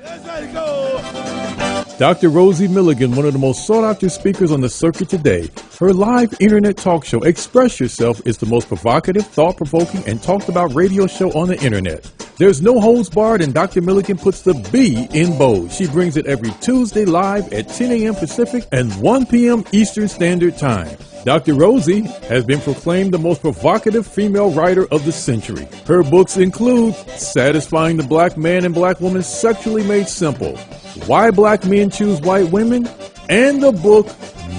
Let's go. Dr. Rosie Milligan, one of the most sought-after speakers on the circuit today. Her live internet talk show, Express Yourself, is the most provocative, thought-provoking, and talked-about radio show on the internet. There's no holds barred, and Dr. Milligan puts the B in bold. She brings it every Tuesday live at 10 a.m. Pacific and 1 p.m. Eastern Standard Time. Dr. Rosie has been proclaimed the most provocative female writer of the century. Her books include Satisfying the Black Man and Black Woman Sexually Made Simple, Why Black Men Choose White Women, and the book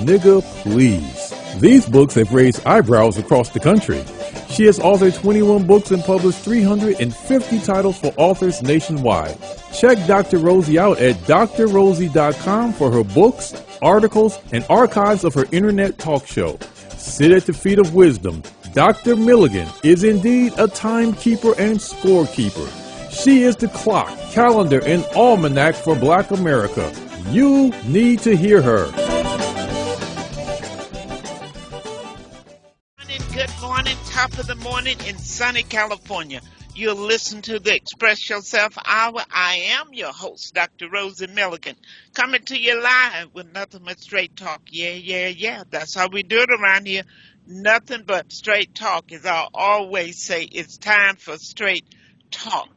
Nigga Please. These books have raised eyebrows across the country. She has authored 21 books and published 350 titles for authors nationwide. Check Dr. Rosie out at drrosie.com for her books, articles, and archives of her internet talk show. Sit at the feet of wisdom. Dr. Milligan is indeed a timekeeper and scorekeeper. She is the clock, calendar, and almanac for Black America. You need to hear her. Good morning, top of the morning in sunny California. You'll listen to the Express Yourself Hour. I am your host, Dr. Rosie Milligan, coming to you live with nothing but straight talk. Yeah. That's how we do it around here. Nothing but straight talk. As I always say, it's time for straight talk.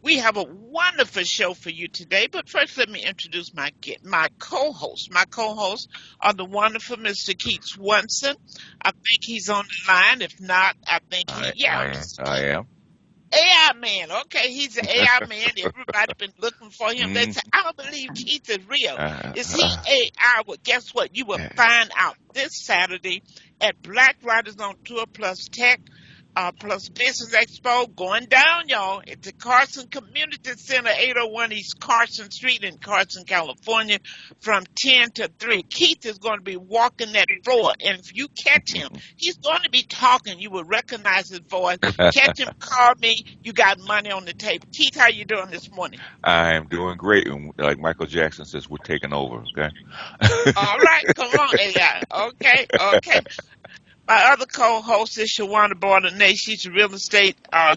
We have a wonderful show for you today, but first let me introduce my co-hosts. My co-hosts are the wonderful Mr. Keith Swanson. I think he's on the line. If not, I think I am. AI man. Okay, he's an AI man. Everybody been looking for him. They say, I don't believe Keith is real. Is he AI? Well, guess what? You will find out this Saturday at Black Writers on Tour plus Tech plus Business Expo going down, y'all, at the Carson Community Center, 801 East Carson Street in Carson, California, from 10 to 3. Keith is going to be walking that floor, and if you catch him, he's going to be talking. You will recognize his voice. Catch him, call me. You got money on the table. Keith, how you doing this morning? I am doing great. And like Michael Jackson says, we're taking over, okay? All right, come on, AI. Okay. My other co-host is Shawannah Bordenave. She's a real estate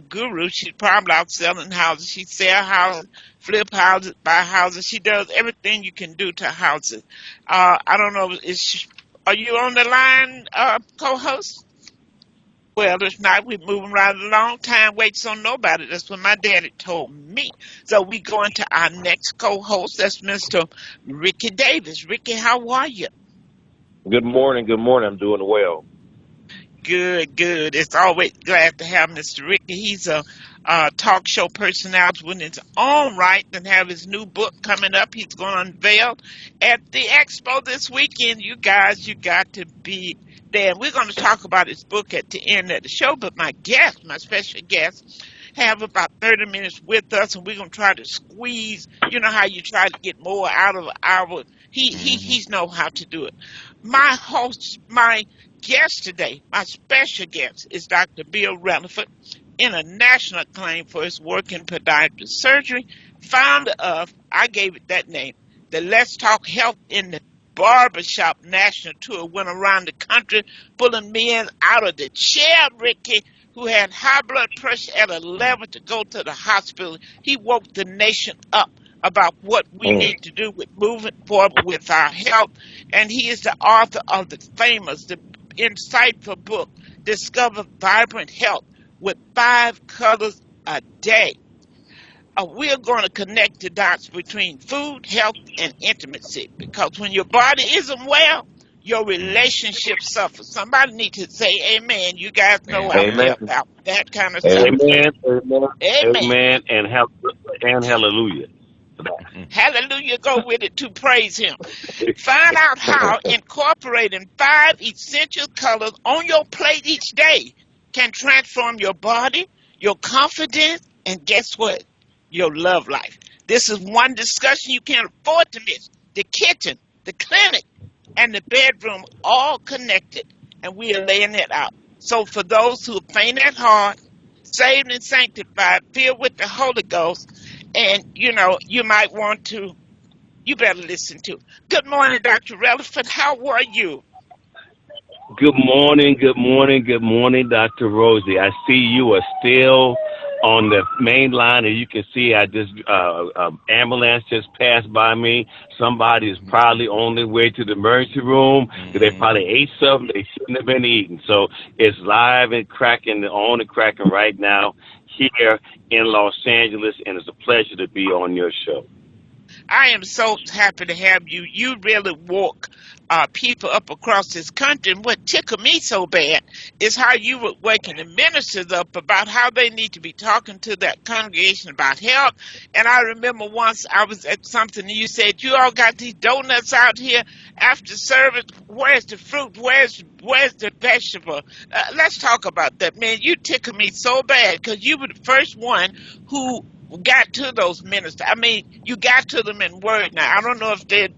guru. She's probably out selling houses. She sells houses, flip houses, buy houses. She does everything you can do to houses. I don't know, are you on the line, co-host? Well, if not, we're moving right along. Time waits on nobody. That's what my daddy told me. So we go into our next co-host. That's Mr. Ricky Davis. Ricky, how are you? Good morning. I'm doing well. Good. It's always glad to have Mr. Ricky. He's a talk show personality in his own right and have his new book coming up. He's going to unveil at the expo this weekend. You guys, you got to be there. We're going to talk about his book at the end of the show, but my special guest, have about 30 minutes with us, and we're going to try to squeeze, you know how you try to get more out of an hour. He's know how to do it. My guest today, my special guest, is Dr. Bill Releford, international acclaim for his work in podiatric surgery, founder of, I gave it that name, the Let's Talk Health in the Barbershop National Tour, went around the country pulling men out of the chair, Ricky, who had high blood pressure at a level to go to the hospital. He woke the nation up about what we need to do with moving forward with our health. And he is the author of the insightful book, Discover Vibrant Health with 5 Colors a Day. We're going to connect the dots between food, health, and intimacy, because when your body isn't well, your relationship suffers. Somebody needs to say amen. You guys know about that kind of stuff. Amen, and hallelujah. Hallelujah, go with it to praise him. Find out how incorporating 5 essential colors on your plate each day can transform your body, your confidence, and guess what? Your love life. This is one discussion you can't afford to miss. The kitchen, the clinic, and the bedroom all connected, and we are laying it out. So for those who are faint at heart, saved and sanctified, filled with the Holy Ghost, and, you know, you might want to, you better listen to. Good morning, Dr. Releford. How are you? Good morning, Dr. Rosie. I see you are still on the main line, and you can see I just ambulance just passed by me. Somebody is probably on their way to the emergency room. They probably ate something they shouldn't have been eating. So it's live and cracking, on and cracking right now here in Los Angeles, and it's a pleasure to be on your show. I am so happy to have you. You really woke people up across this country. And what tickled me so bad is how you were waking the ministers up about how they need to be talking to that congregation about health. And I remember once I was at something and you said, you all got these donuts out here after service. Where's the fruit? Where's the vegetable? Let's talk about that, man. You tickled me so bad because you were the first one who got to those ministers. I mean, you got to them in word. Now I don't know if they're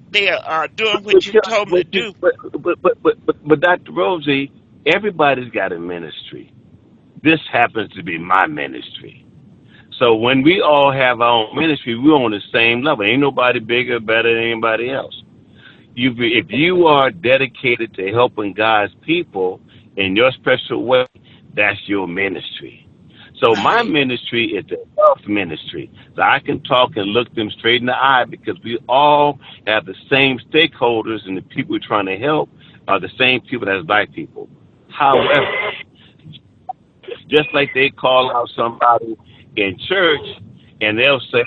doing what you told them to do. But Dr. Rosie, everybody's got a ministry. This happens to be my ministry. So when we all have our own ministry, we're on the same level. Ain't nobody bigger, better than anybody else. If you are dedicated to helping God's people in your special way, that's your ministry. So my ministry is the health ministry. So I can talk and look them straight in the eye because we all have the same stakeholders, and the people we're trying to help are the same people as Black people. However, just like they call out somebody in church and they'll say,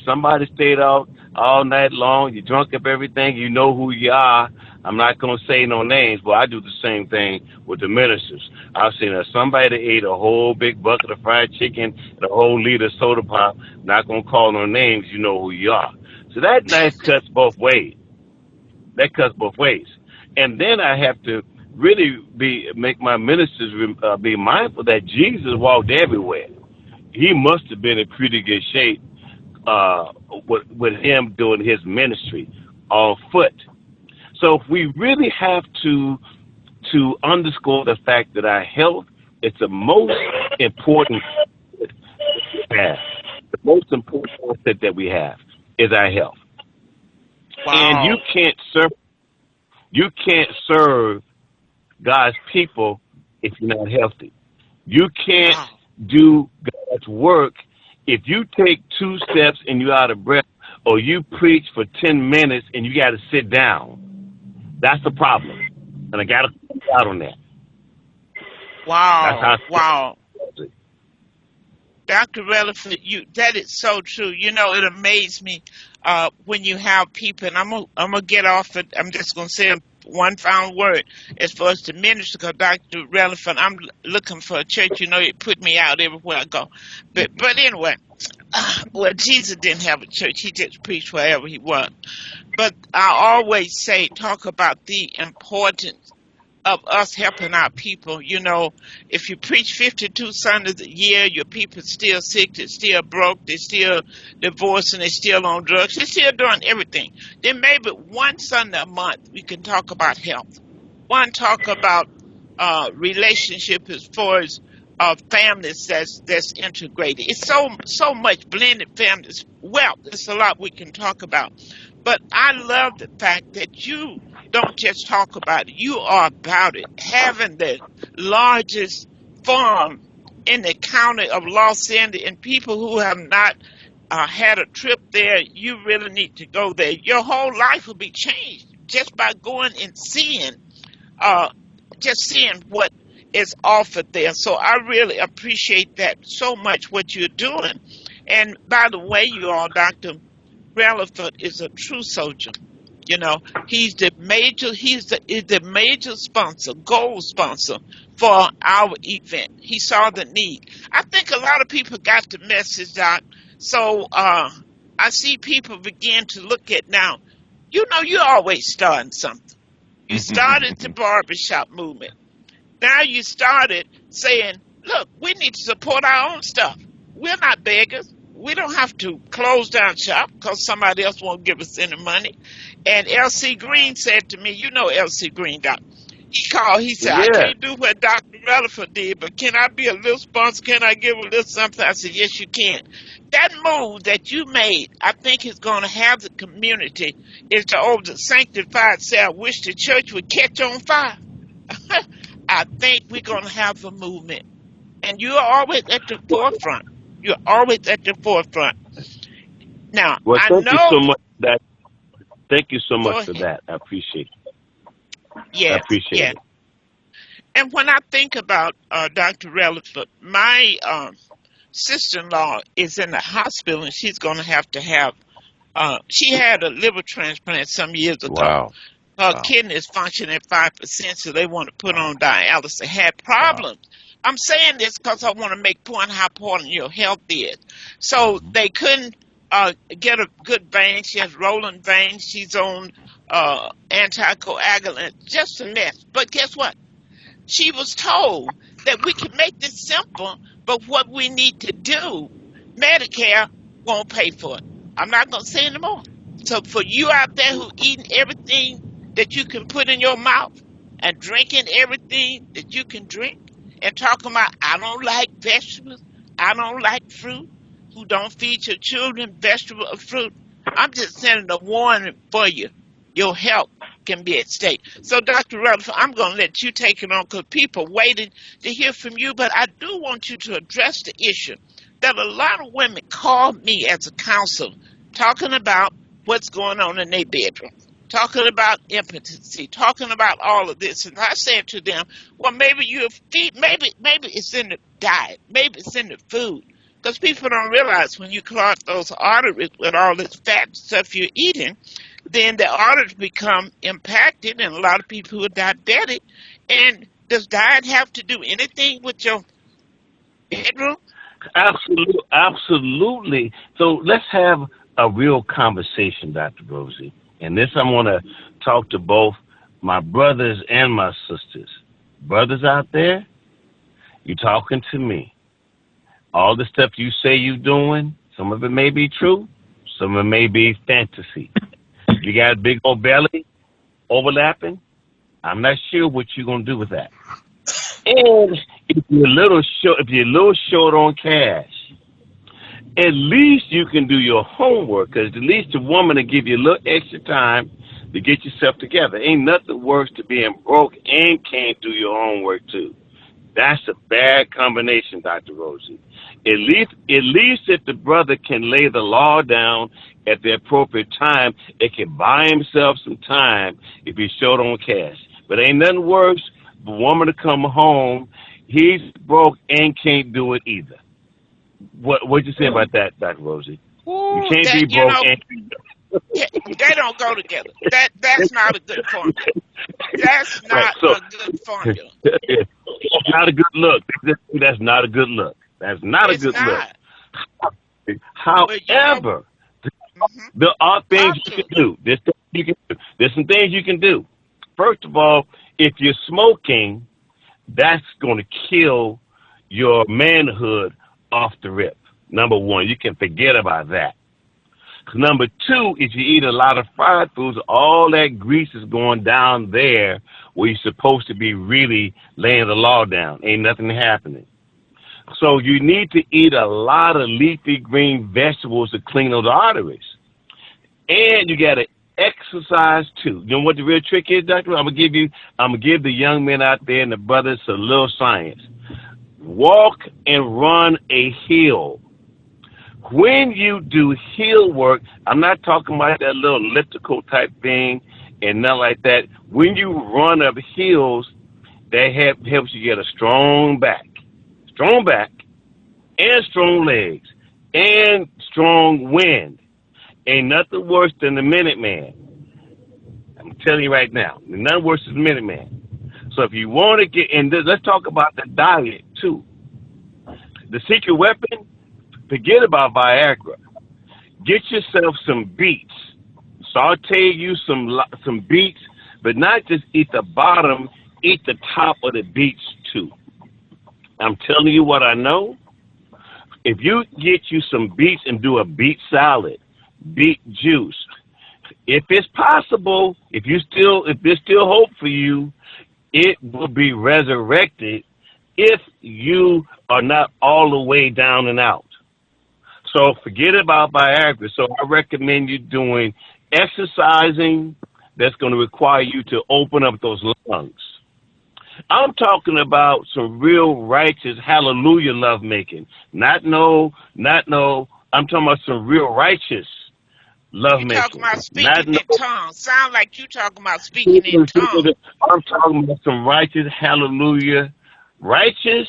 somebody stayed out all night long, you drunk up everything, you know who you are. I'm not going to say no names, but I do the same thing with the ministers. I've seen somebody that ate a whole big bucket of fried chicken and a whole liter of soda pop. Not going to call no names, you know who you are. So that cuts both ways. And then I have to really make my ministers be mindful that Jesus walked everywhere. He must have been in pretty good shape with him doing his ministry on foot. So if we really have to underscore the fact that our health is the most important asset we have. The most important asset that we have is our health. Wow. And you can't serve God's people if you're not healthy. You can't do God's work if you take 2 steps and you're out of breath, or you preach for 10 minutes and you got to sit down. That's the problem. And I got to point out on that. Wow. Dr. Releford, that is so true. You know, it amazed me when you have people, and I'm gonna get off it. I'm just going to say one final word as far as the ministry, because Dr. Releford, I'm looking for a church. You know, it put me out everywhere I go. But anyway, well, Jesus didn't have a church. He just preached wherever he was. But I always talk about the importance of us helping our people. You know, if you preach 52 Sundays a year, your people still sick, they're still broke, they're still divorcing, they're still on drugs, they're still doing everything. Then maybe one Sunday a month we can talk about health. One talk about relationship as far as families that's integrated. It's so much blended families. Well, there's a lot we can talk about. But I love the fact that you don't just talk about it. You are about it. Having the largest farm in the county of Los Angeles, and people who have not had a trip there, you really need to go there. Your whole life will be changed just by going and seeing what is offered there. So I really appreciate that so much, what you're doing. And by the way, you all, Dr. Releford is a true soldier. You know, he's the major sponsor, gold sponsor for our event. He saw the need. I think a lot of people got the message, Doc. So I see people begin to look at now. You know, you're always starting something. You started the barbershop movement. Now you started saying, look, we need to support our own stuff. We're not beggars. We don't have to close down shop because somebody else won't give us any money. And L.C. Green said to me, you know L.C. Green, Doc. He called, he said, I can't do what Dr. Releford did, but can I be a little sponsor? Can I give a little something? I said, yes, you can. That move that you made, I think is going to have the community, is the old sanctified say, I wish the church would catch on fire. I think we're going to have a movement. And you're always at the forefront. You're always at the forefront. Now, Well, I thank you know. so much for that. Thank you so Go much for ahead. that. I appreciate it. I Yes, appreciate yes. it. And when I think about Dr. Releford, my sister-in-law is in the hospital, and she's going to have. She had a liver transplant some years ago. Wow. Her Wow. kidneys function at 5%, so they want to put Wow. on dialysis. Had Wow. problems. I'm saying this because I want to make point how important your health is. So Hmm. they couldn't get a good vein. She has rolling veins. She's on anticoagulant. Just a mess. But guess what? She was told that we can make this simple, but what we need to do, Medicare won't pay for it. I'm not going to say anymore. So for you out there who eating everything that you can put in your mouth and drinking everything that you can drink and talking about, I don't like vegetables, I don't like fruit, who don't feed your children vegetable or fruit, I'm just sending a warning for you. Your health can be at stake. So, Dr. Rutherford, I'm going to let you take it on because people waiting to hear from you. But I do want you to address the issue that a lot of women call me as a counselor talking about what's going on in their bedroom, talking about impotency, talking about all of this. And I said to them, well, maybe you're feed, maybe it's in the diet, maybe it's in the food. Because people don't realize when you clog those arteries with all this fat stuff you're eating, then the arteries become impacted, and a lot of people who are diabetic. And does diet have to do anything with your bedroom? Absolutely, absolutely. So let's have a real conversation, Dr. Rosie. And this I want to talk to both my brothers and my sisters. Brothers out there, you talking to me. All the stuff you say you doing, some of it may be true, some of it may be fantasy. You got a big old belly overlapping. I'm not sure what you're gonna do with that. And if you're a little short on cash, at least you can do your homework. Because at least the woman will give you a little extra time to get yourself together. Ain't nothing worse than being broke and can't do your homework too. That's a bad combination, Dr. Rosie. At least if the brother can lay the law down at the appropriate time, it can buy himself some time if he's short on cash. But ain't nothing worse for a woman to come home, he's broke and can't do it either. What'd you say about that, Dr. Rosie? You Ooh, can't be that broke and they don't go together. That's not a good formula. That's right. not So a good formula. it's not a good look. That's not a good look. That's not a It's good look. not. But you know, However, hmm there are things talk you to can me. do. There's some things you can do. First of all, if you're smoking, that's going to kill your manhood off the rip. Number one, you can forget about that. Number two, if you eat a lot of fried foods, all that grease is going down there where you're supposed to be really laying the law down. Ain't nothing happening. So you need to eat a lot of leafy green vegetables to clean those arteries. And you got to exercise too. You know what the real trick is, Doctor? I'm gonna give the young men out there and the brothers a little science. Walk and run a hill. When you do hill work, I'm not talking about that little elliptical type thing and nothing like that. When you run up hills, that helps you get a strong back, and strong legs, and strong wind. Ain't nothing worse than the Minute Man. I'm telling you right now, nothing worse than the Minute Man. So if you want to get in, let's talk about the diet too. The secret weapon, forget about Viagra. Get yourself some beets. Saute you some beets, but not just eat the bottom, eat the top of the beets too. I'm telling you what I know. If you get you some beets and do a beet salad, beet juice, if it's possible, if there's still hope for you, it will be resurrected if you are not all the way down and out. So forget about Viagra. So I recommend you doing exercising that's going to require you to open up those lungs. I'm talking about some real righteous hallelujah love making. Not no. I'm talking about some real righteous love You talking making. about Not speaking no. in tongues? Sound like you talking about speaking in tongues. I'm talking about some righteous hallelujah, righteous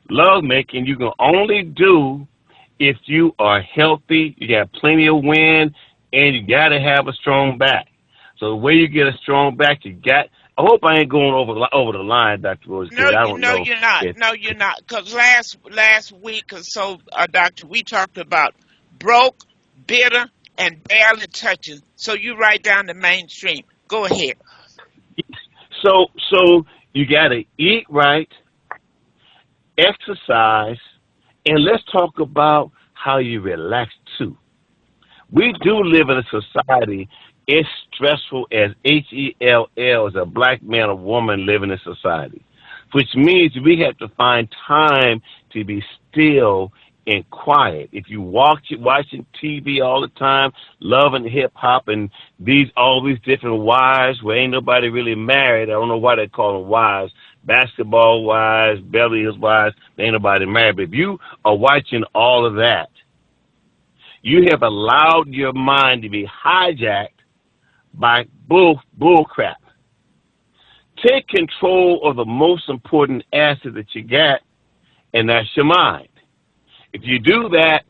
love making. You can only do if you are healthy, you got plenty of wind, and you got to have a strong back. So the way you get a strong back, you got. I hope I ain't going over the line, Dr. Rose, No, because I don't no, know you're not. if No, you're not. Because last week or so, doctor, we talked about broke, bitter, and barely touching. So you right down the mainstream. Go ahead. so you got to eat right, exercise, and let's talk about how you relax too. We do live in a society. It's stressful as HELL as a black man or woman living in society, which means we have to find time to be still and quiet. If you watching TV all the time, loving hip hop and all these different wives where ain't nobody really married. I don't know why they call them wives. Basketball wives, Beverly Hills wives, ain't nobody married. But if you are watching all of that, you have allowed your mind to be hijacked by bull crap. Take control of the most important asset that you got, and that's your mind. If you do that,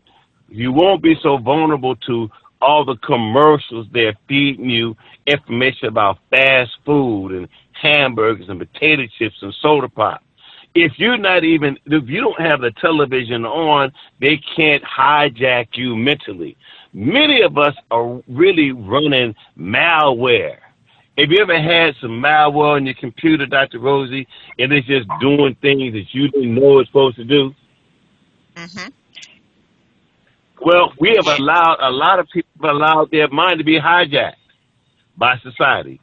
you won't be so vulnerable to all the commercials they're feeding you information about fast food and hamburgers and potato chips and soda pop. If you don't have the television on, they can't hijack you mentally. Many of us are really running malware. Have you ever had some malware on your computer, Dr. Rosie, and it's just doing things that you didn't know it's supposed to do? Mm-hmm. Well, we have Yeah. allowed, a lot of people have allowed their mind to be hijacked by society.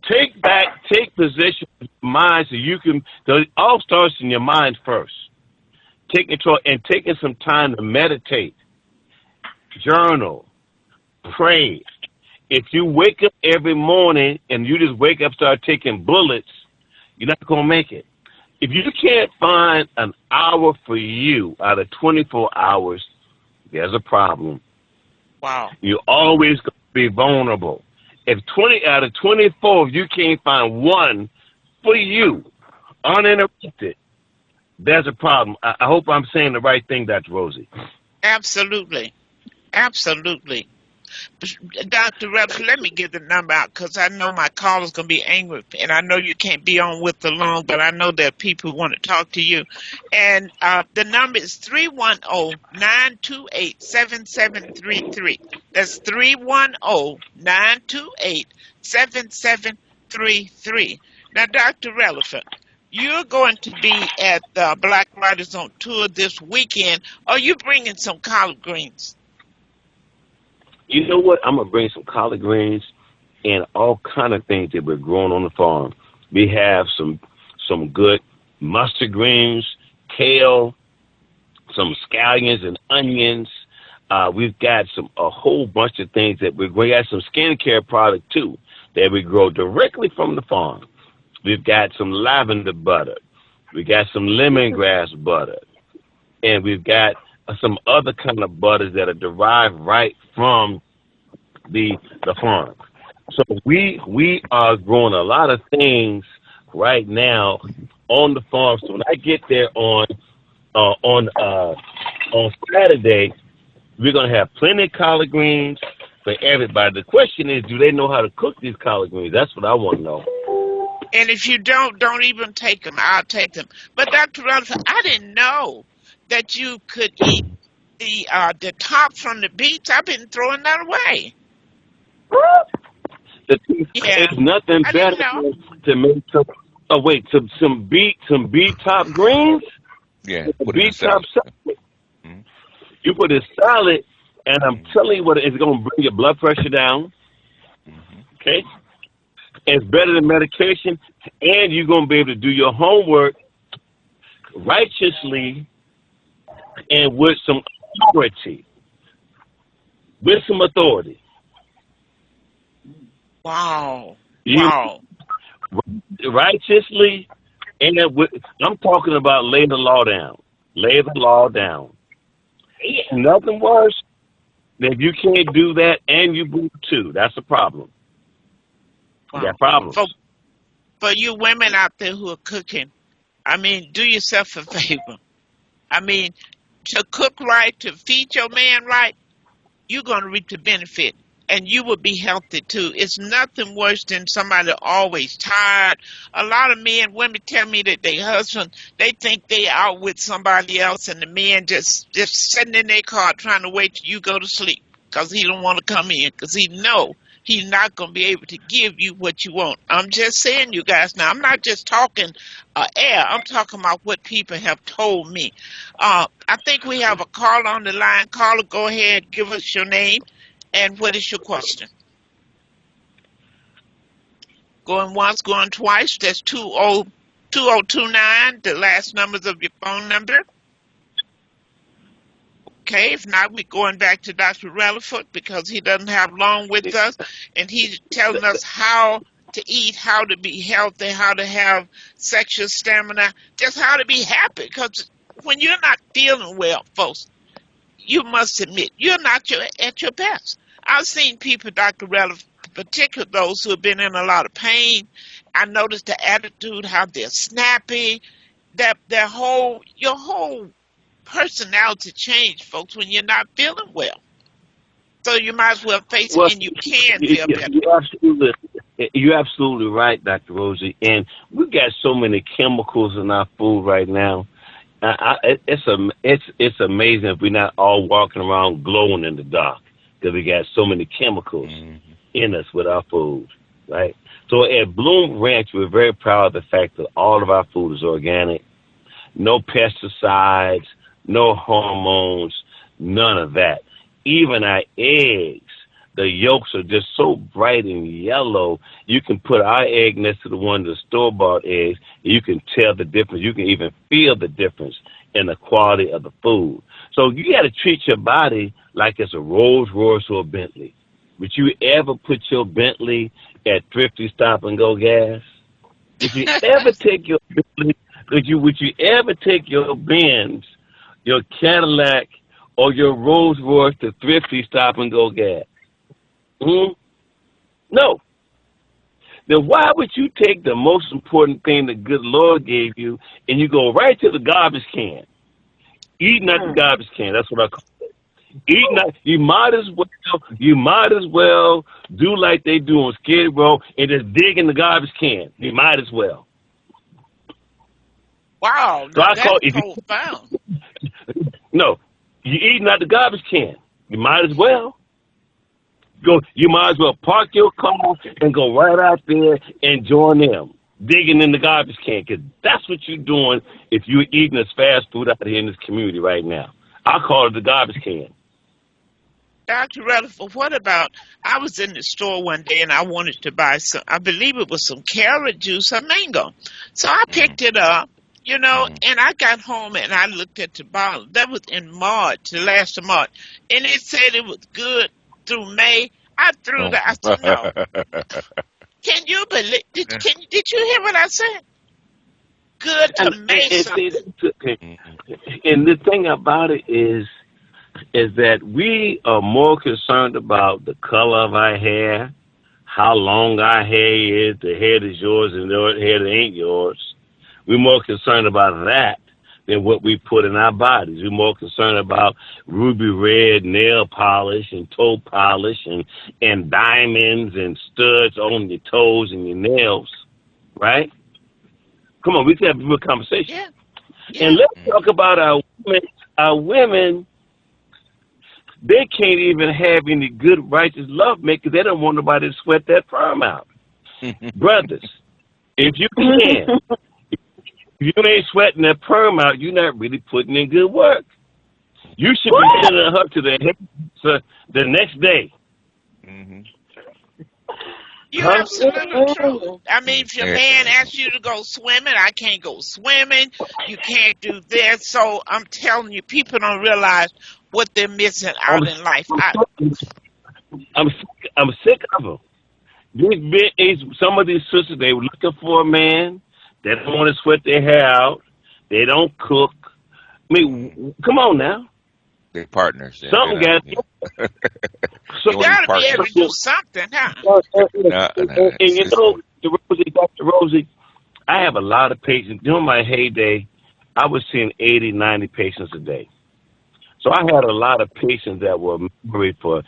Take possession of your mind so you can, so it all starts in your mind first. Take control and taking some time to meditate, journal, pray. If you wake up every morning and you just wake up, start taking bullets, you're not going to make it. If you can't find an hour for you out of 24 hours, there's a problem. Wow. You're always going to be vulnerable. If 20 out of 24, if you can't find one for you, uninterrupted, there's a problem. I hope I'm saying the right thing, Dr. Rosie. Absolutely. Absolutely. Dr. Reps, let me get the number out because I know my caller's going to be angry. And I know you can't be on with the long, but I know there are people who want to talk to you. And the number is 310-928-7733. That's 310-928-7733. Now, Dr. Releford, you're going to be at Black Writers on Tour this weekend. Are you bringing some collard greens? You know what? I'm gonna bring some collard greens and all kind of things that we're growing on the farm. We have some good mustard greens, kale, some scallions and onions. We've got a whole bunch of things that we got some skincare product too that we grow directly from the farm. We've got some lavender butter. We got some lemongrass butter, and we've got some other kind of butters that are derived right from the farm. So we are growing a lot of things right now on the farm. So when I get there on Saturday, we're gonna have plenty of collard greens for everybody. The question is, do they know how to cook these collard greens? That's what I want to know. And if you don't even take them. I'll take them. But Dr. Rutherford, I didn't know that you could eat the top from the beets. I've been throwing that away. Yeah, There's nothing I better didn't know. to make some beet top greens. Yeah, The put it in beet top salad. salad. Mhm. You put a salad, and I'm telling you what, it's gonna bring your blood pressure down. Mhm. Okay, it's better than medication, and you're gonna be able to do your homework righteously and with some authority. With some authority. Wow. You Wow. righteously, and I'm talking about lay the law down. Lay the law down. Ain't nothing worse than if you can't do that and you move too. That's a problem. You Wow. got problems. For you women out there who are cooking, I mean, do yourself a favor. I mean, to cook right, to feed your man right, you're going to reap the benefit. And you will be healthy too. It's nothing worse than somebody always tired. A lot of men, women tell me that their husband, they think they out with somebody else, and the man just sitting in their car trying to wait till you go to sleep because he don't want to come in because he know he's not going to be able to give you what you want. I'm just saying, you guys. Now, I'm not just talking air. I'm talking about what people have told me. I think we have a caller on the line. Caller, go ahead, give us your name. And what is your question? Going once, going twice. That's 2029, the last numbers of your phone number. Okay, if not, we're going back to Dr. Releford because he doesn't have long with us, and he's telling us how to eat, how to be healthy, how to have sexual stamina, just how to be happy. Because when you're not feeling well, folks, you must admit you're not at your best. I've seen people, Dr. Relevant, particularly those who have been in a lot of pain. I noticed the attitude, how they're snappy, that your whole personality change, folks, when you're not feeling well. So you might as well face it, and you can feel better. You're absolutely right, Dr. Rosie. And we've got so many chemicals in our food right now. It's amazing if we're not all walking around glowing in the dark because we got so many chemicals in us with our food, right? So at Bloom Ranch, we're very proud of the fact that all of our food is organic, no pesticides, no hormones, none of that. Even our eggs, the yolks are just so bright and yellow. You can put our egg next to the one of the store-bought eggs, and you can tell the difference. You can even feel the difference in the quality of the food. So you got to treat your body like it's a Rolls Royce or a Bentley. Would you ever put your Bentley at Thrifty Stop and Go gas? Would you ever take your Bentley? Would you ever take your Benz, your Cadillac, or your Rolls Royce to Thrifty Stop and Go gas? No. Then why would you take the most important thing the good Lord gave you and you go right to the garbage can? Eat not the garbage can. That's what I call it. Eat not. You might as well do like they do on Skid Row and just dig in the garbage can. You might as well. Wow, so that's profound. No, you eat not the garbage can. You might as well. You might as well park your car and go right out there and join them, digging in the garbage can, because that's what you're doing if you're eating this fast food out here in this community right now. I call it the garbage can. Dr. Releford, what about, I was in the store one day and I wanted to buy some, I believe it was some carrot juice or mango. So I picked it up, and I got home and I looked at the bottle. That was in March, the last of March. And it said it was good through May. I threw that. I said, no. Can you believe? Did you hear what I said? Good to May. And the thing about it is that we are more concerned about the color of our hair, how long our hair is, the hair that's yours and the hair that ain't yours. We're more concerned about that than what we put in our bodies. We're more concerned about ruby red nail polish and toe polish and diamonds and studs on your toes and your nails, right? Come on, we can have a real conversation. Yeah. And let's talk about our women. Our women, they can't even have any good, righteous love makers. They don't want nobody to sweat that perm out. Brothers, if you can, if you ain't sweating that perm out, you're not really putting in good work. You should be sending her to the next day. Mm-hmm. You're absolutely true. I mean, if your man asks you to go swimming, I can't go swimming. You can't do this. So I'm telling you, people don't realize what they're missing out in life. I'm sick of them. Some of these sisters, they were looking for a man. They don't want to sweat their hair out. They don't cook. I mean, come on now. They're partners. Something got to You got to be able to do something, huh? And you know, Dr. Rosie, I have a lot of patients. During my heyday, I was seeing 80, 90 patients a day. So I had a lot of patients that were married for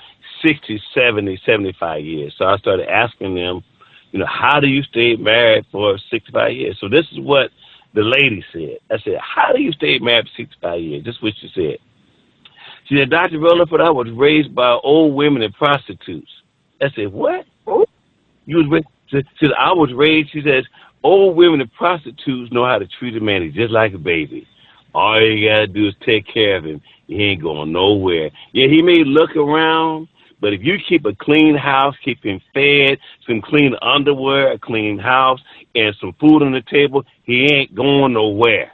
60, 70, 75 years. So I started asking them, you know, how do you stay married for 65 years? So this is what the lady said. I said, how do you stay married for 65 years? This is what she said. She said, Dr. Releford, I was raised by old women and prostitutes. I said, what? Oh, you was raised? She said, I was raised, she says, old women and prostitutes know how to treat a man. He's just like a baby. All you got to do is take care of him. He ain't going nowhere. Yeah, he may look around, but if you keep a clean house, keep him fed, some clean underwear, a clean house, and some food on the table, he ain't going nowhere.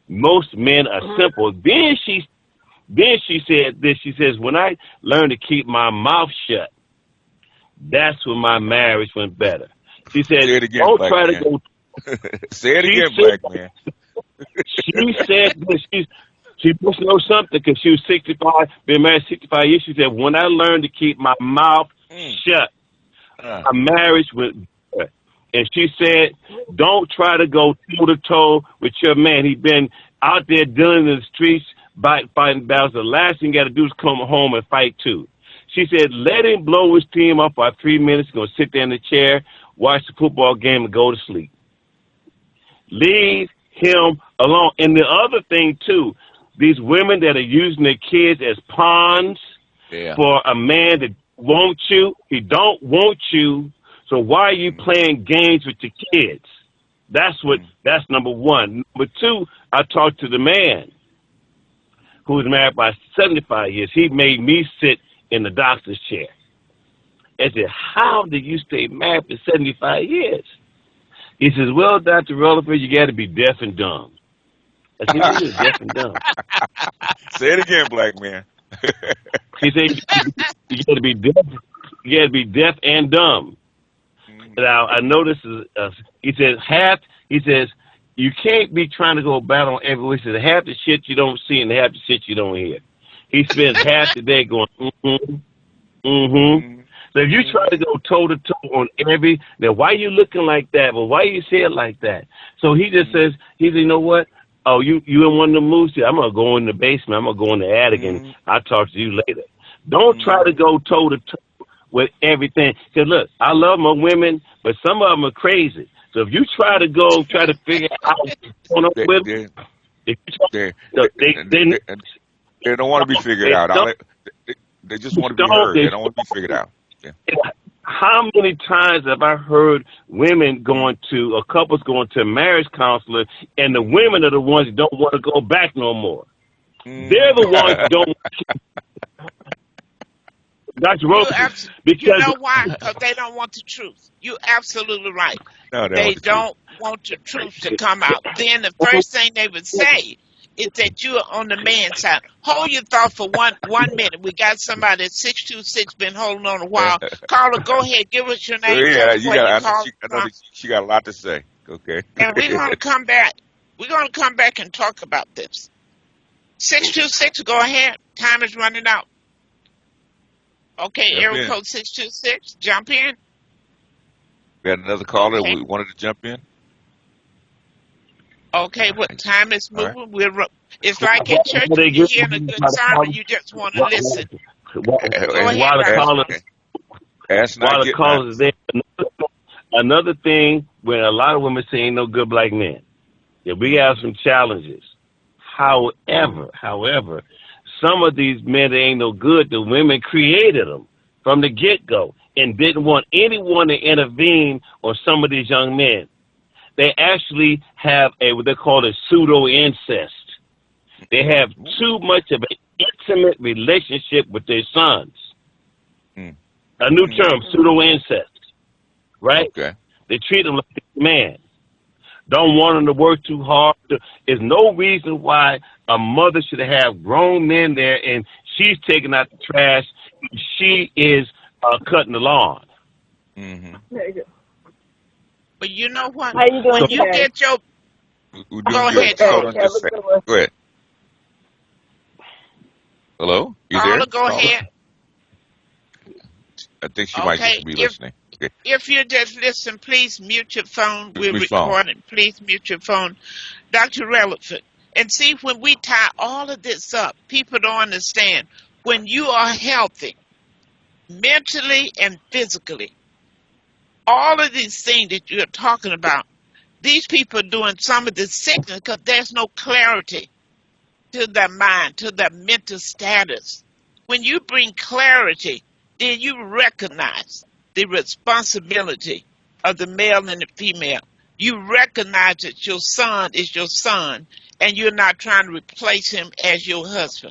Most men are simple. Then she said this. She says, when I learned to keep my mouth shut, that's when my marriage went better. She said, say it again, don't black try man. to go. Say it again, black man. She said this. She must know something because she was 65, been married 65 years. She said, when I learned to keep my mouth shut, my marriage went better. And she said, don't try to go toe-to-toe with your man. He's been out there dealing in the streets, fighting battles. The last thing you got to do is come home and fight too. She said, let him blow his steam off for 3 minutes. He's going to sit there in the chair, watch the football game, and go to sleep. Leave him alone. And the other thing, too, these women that are using their kids as pawns for a man that wants you, he don't want you, so why are you playing games with your kids? That's number one. Number two, I talked to the man who was married by 75 years. He made me sit in the doctor's chair. I said, how do you stay married for 75 years? He says, well, Dr. Releford, you got to be deaf and dumb. I said, what is deaf and dumb? Say it again, black man. He said, you got to be deaf. You got to be deaf and dumb. Now, I know this is, he says, you can't be trying to go battle on everywhere. He says, half the shit you don't see and half the shit you don't hear. He spends half the day going, So if you try to go toe-to-toe on then why you looking like that? Well, why you say it like that? So he just says, you know what? Oh, you in one of the moves? I'm going to go in the basement. I'm going to go in the attic, and I'll talk to you later. Don't try to go toe-to-toe with everything. Because, look, I love my women, but some of them are crazy. So if you try to figure out what's going on with them, they don't want to be figured out. They just want to be heard. They don't want to be figured out. Yeah. How many times have I heard couples going to a marriage counselor, and the women are the ones that don't want to go back no more? They're the ones that don't. Dr. Rosie, because you know why? Because they don't want the truth. You're absolutely right. No, they don't want the truth to come out. Then the first thing they would say is that you are on the man's side. Hold your thought for one minute. We got somebody at 626 been holding on a while. Caller, go ahead. Give us your name. I know she got a lot to say. Okay. And we're going to come back. We're going to come back and talk about this. 626, go ahead. Time is running out. Okay, area code 626. Jump in. We had another caller. Okay. We wanted to jump in. Okay, what time is moving? Right. It's like at church when you're hearing a good sermon, you just want to listen. Go ahead, the callers there. Another thing, when a lot of women say ain't no good black men. Yeah, we have some challenges. However, some of these men that ain't no good, the women created them from the get-go and didn't want anyone to intervene on some of these young men. They actually have what they call a pseudo-incest. They have too much of an intimate relationship with their sons. A new term, pseudo-incest, right? Okay. They treat them like a man. Don't want them to work too hard. There's no reason why a mother should have grown men there and she's taking out the trash. She is cutting the lawn. Mm-hmm. Very good. But you know what? How you doing When you today? get your, We're doing go good. ahead, Just hold caller. on Have just a a second. good one. Go ahead. Hello? You Caller, there, go caller? ahead. I think she might just Okay. be listening. Okay. If you just listen, please mute your phone. We're Miss Phone. recording. Please mute your phone. Dr. Releford. And see, when we tie all of this up, people don't understand. When you are healthy, mentally and physically, all of these things that you're talking about, these people are doing some of the sickness because there's no clarity to their mind, to their mental status. When you bring clarity, then you recognize the responsibility of the male and the female. You recognize that your son is your son and you're not trying to replace him as your husband.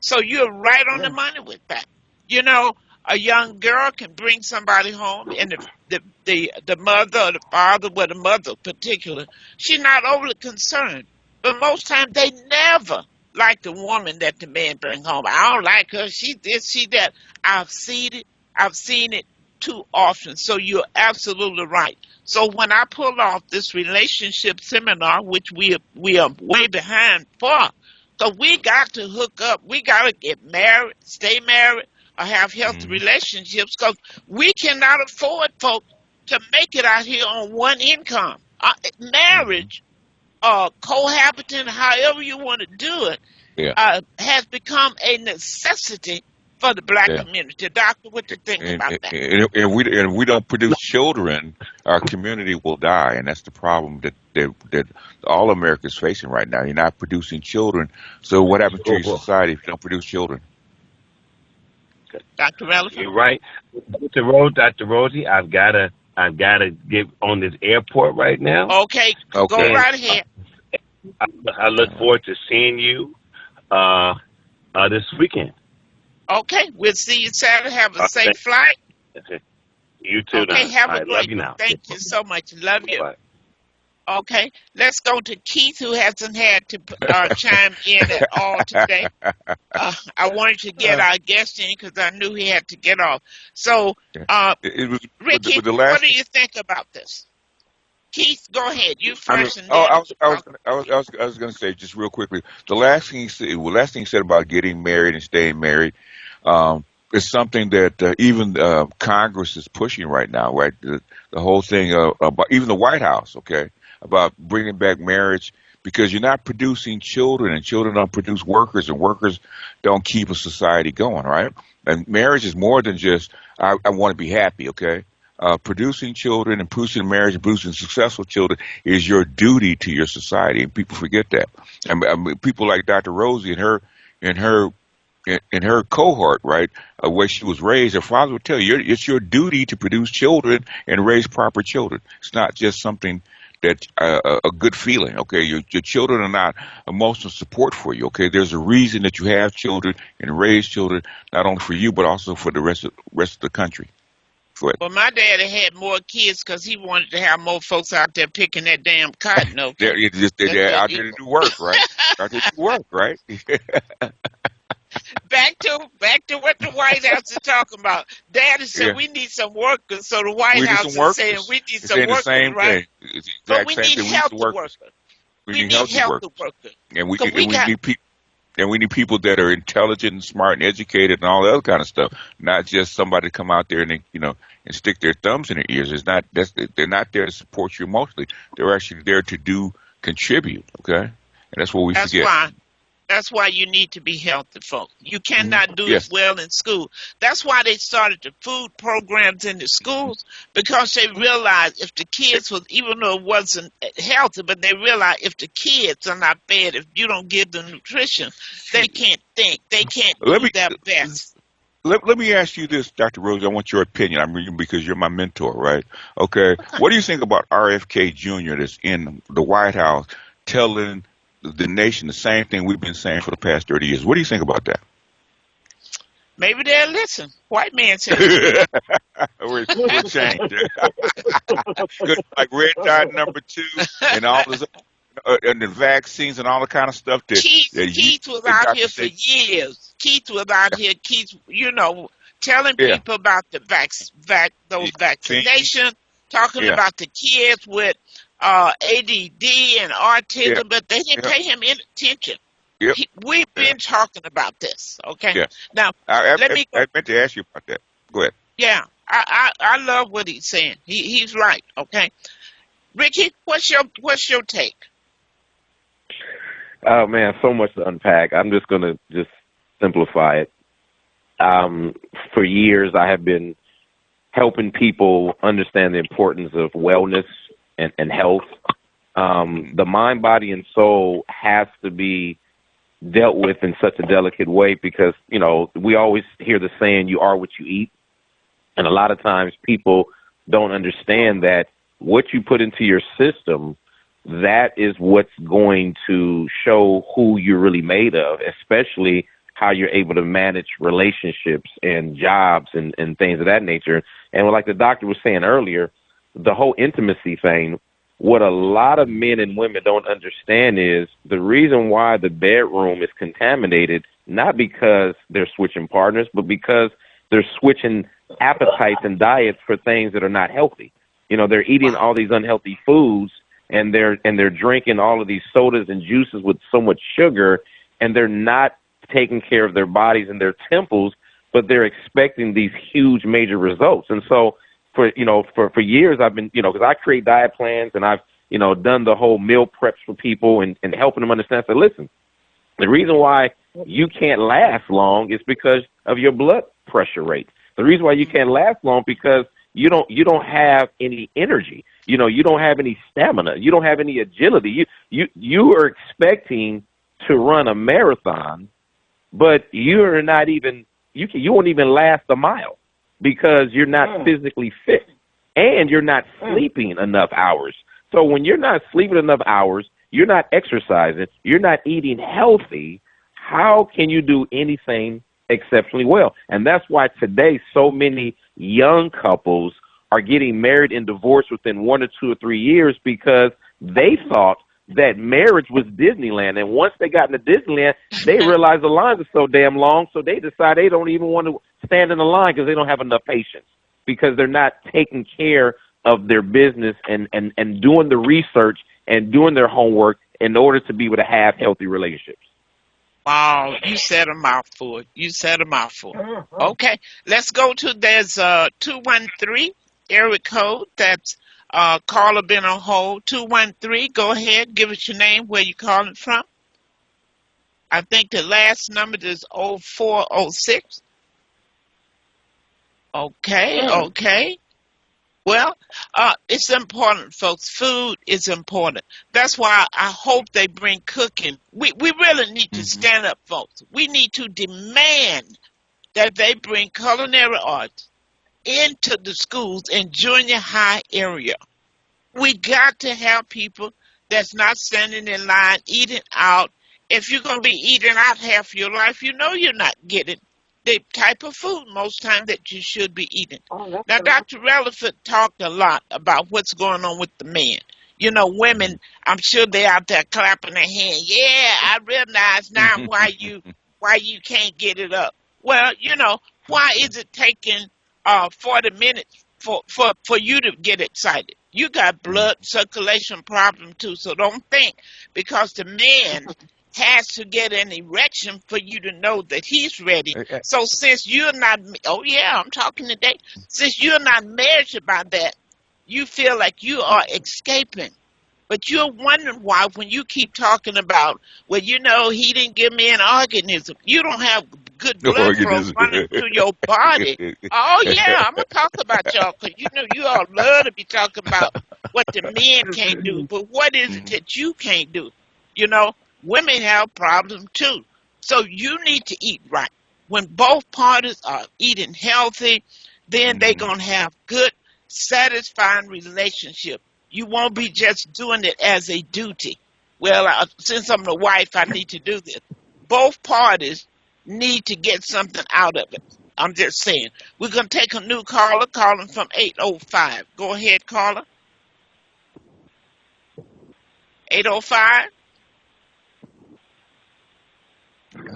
So you're right on the money with that. You know, a young girl can bring somebody home, and the mother or the father, well, the mother in particular, she's not overly concerned. But most times they never like the woman that the man bring home. I don't like her. She this, she that. I've seen it. I've seen it too often. So you're absolutely right. So when I pull off this relationship seminar, which we are way behind for, so we got to hook up. We got to get married, stay married, or have healthy Mm-hmm. relationships because we cannot afford, folks, to make it out here on one income. Mm-hmm. Marriage, cohabiting, however you want to do it, Yeah. has become a necessity for the black Yeah. community. Doctor, what do you think And, about and, that? and if we don't produce children, our community will die, and that's the problem that all America is facing right now. You're not producing children, so what happens to your Oh, society if you don't produce children? Dr. Relaford? you're right. Dr. Rosie, I've gotta get on this airport right now, Okay, go Okay. and right ahead. I look forward to seeing you uh, this weekend. Okay, we'll see you Saturday. Have a safe Thank flight. you too. Okay, Now, have I a love great you one. now. Thank you so much. Love you. Bye. Okay, let's go to Keith, who hasn't had to chime in at all today. I wanted to get Uh, our guest in because I knew he had to get off. So, yeah. uh, It was Ricky, with the what last do thing. you think about this? Keith, go ahead. You I mean, first, and oh, then we'll talk. I was going to say just real quickly. The last thing last thing he said about getting married and staying married, is something that even Congress is pushing right now. Right, the whole thing about even the White House, okay, about bringing back marriage because you're not producing children, and children don't produce workers, and workers don't keep a society going. Right, and marriage is more than just I want to be happy. Okay, producing children and producing marriage and producing successful children is your duty to your society, and people forget that. I mean, people like Dr. Rosie and her in her cohort, right, where she was raised, her father would tell you it's your duty to produce children and raise proper children. It's not just something that a good feeling. Okay, your children are not emotional support for you. Okay, there's a reason that you have children and raise children, not only for you but also for the rest of the country. Go ahead. Well, my daddy had more kids because he wanted to have more folks out there picking that damn cotton. Okay, that's They're what out he there to do work, right? Out there to do work, right? back to what the White House is talking about. Daddy said Yeah, we need some workers, so the White we need some House is saying workers. we need They're some saying the workers, same right? thing. It's the But exact we same need thing. We need some healthy workers. workers. We We need need healthy healthy workers, workers. Cause and we we got need people. And we need people that are intelligent and smart and educated and all that other kind of stuff. Not just somebody to come out there and and stick their thumbs in their ears. They're not there to support you emotionally. They're actually there to contribute. Okay, and that's what we that's forget. why. That's why you need to be healthy, folks. You Hmm. cannot do it Yes. well in school. That's why they started the food programs in the schools because they realized if the kids was, even though it wasn't healthy, but they realized if the kids are not fed, if you don't give them nutrition, they can't think. They can't Let do me their best. let me ask you this, Dr. Rose. I want your opinion. I'm reading because you're my mentor, right? Okay. What do you think about RFK Jr. that's in the White House telling the nation the same thing we've been saying for the past 30 years? What do you think about that? Maybe they'll listen. White man said listen. We're changed. Good, like red dot number two and all this, and the vaccines and all the kind of stuff Keith, that you Keith was and out Dr. here for said. years. Keith was out here. Keith, telling Yeah. people about the those See? vaccinations, talking Yeah. about the kids with ADD and Yeah. autism, but they didn't Yeah. pay him any attention. Yep. We've Yeah. been talking about this, okay? Yeah. Now, let me go. I meant to ask you about that. Go ahead. Yeah, I love what he's saying. He's right, okay? Ricky, what's your take? Oh man, so much to unpack. I'm just gonna just simplify it. For years, I have been helping people understand the importance of wellness and health. The mind, body, and soul has to be dealt with in such a delicate way because, we always hear the saying, you are what you eat. And a lot of times people don't understand that what you put into your system, that is what's going to show who you're really made of, especially how you're able to manage relationships and jobs and things of that nature. And like the doctor was saying earlier, the whole intimacy thing, what a lot of men and women don't understand is the reason why the bedroom is contaminated, not because they're switching partners, but because they're switching appetites and diets for things that are not healthy. They're eating all these unhealthy foods and they're drinking all of these sodas and juices with so much sugar, and they're not taking care of their bodies and their temples, but they're expecting these huge major results. And so for years I've been, because I create diet plans and I've, done the whole meal preps for people and helping them understand. So listen, the reason why you can't last long is because of your blood pressure rate. The reason why you can't last long because you don't have any energy. You don't have any stamina. You don't have any agility. You are expecting to run a marathon, but you're not even you won't even last a mile because you're not physically fit and you're not sleeping enough hours. So when you're not sleeping enough hours, you're not exercising, you're not eating healthy, how can you do anything exceptionally well? And that's why today so many young couples are getting married and divorced within 1 or 2 or 3 years because they thought that marriage was Disneyland. And once they got into Disneyland, they realized the lines are so damn long, so they decide they don't even want to stand in the line because they don't have enough patience because they're not taking care of their business and doing the research and doing their homework in order to be able to have healthy relationships. Wow, you said a mouthful. You said a mouthful. Okay, let's go to there's 213 area code. That's caller been on hold. 213. Go ahead, give us your name, where you calling from. I think the last number is 0406. Okay. Well, it's important, folks. Food is important. That's why I hope they bring cooking. We really need to stand up, folks. We need to demand that they bring culinary arts into the schools in junior high area. We got to have people that's not standing in line eating out. If you're going to be eating out half your life, you're not getting the type of food most times that you should be eating. Now, Dr. Releford talked a lot about what's going on with the men. Women, I'm sure they're out there clapping their hands. Yeah, I realize now why you can't get it up. Well, why is it taking 40 minutes for you to get excited? You got blood circulation problem too, so don't think because the man has to get an erection for you to know that he's ready. So since you're not, I'm talking today. Since you're not measured by that, you feel like you are escaping. But you're wondering why when you keep talking about, he didn't give me an organism. You don't have good blood flow running through your body. Oh, yeah, I'm going to talk about y'all because, you all love to be talking about what the men can't do. But what is it that you can't do? Women have problems too. So you need to eat right. When both parties are eating healthy, then they're going to have good, satisfying relationship. You won't be just doing it as a duty. Well, since I'm the wife, I need to do this. Both parties need to get something out of it. I'm just saying. We're going to take a new caller calling from 805. Go ahead, caller. 805.